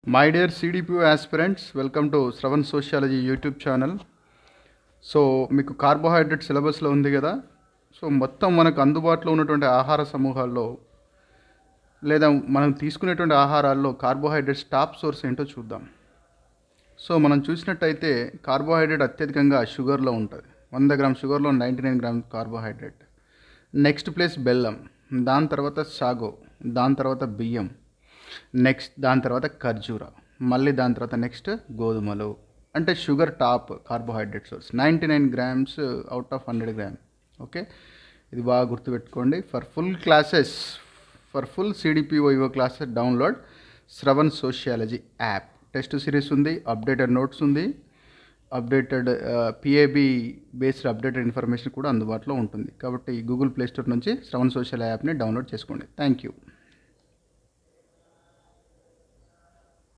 My dear CDPO aspirants, welcome to Shravan sociology YouTube channel. So మీకు carbohydrate సిలబస్లో ఉంది కదా. సో మొత్తం మనకు అందుబాటులో ఉన్నటువంటి ఆహార సమూహాల్లో లేదా మనం తీసుకునేటువంటి ఆహారాల్లో కార్బోహైడ్రేట్స్ టాప్ సోర్స్ ఏంటో చూద్దాం. సో మనం చూసినట్టయితే కార్బోహైడ్రేట్ అత్యధికంగా షుగర్లో ఉంటుంది. 100 గ్రామ్ షుగర్లో 99 గ్రామ్ కార్బోహైడ్రేట్. నెక్స్ట్ ప్లేస్ బెల్లం, దాని తర్వాత సాగో, దాని తర్వాత బియ్యం, నెక్స్ట్ దాని తర్వాత ఖర్జూర, మళ్ళీ దాని తర్వాత నెక్స్ట్ గోధుమలు. అంటే sugar top carbohydrate source 99 grams out of 100 gram. Okay, ఇది బాగా గుర్తుపెట్టుకోండి. For full classes, for full CDPO classes download Shravan sociology app. Test series ఉంది, అప్డేటెడ్ నోట్స్ ఉంది, updated PAB based updated information కూడా అందుబాటులో ఉంటుంది. కాబట్టి గూగుల్ ప్లే స్టోర్ నుంచి శ్రవణ్ సోషల్ యాప్ని డౌన్లోడ్ చేసుకోండి. Thank you.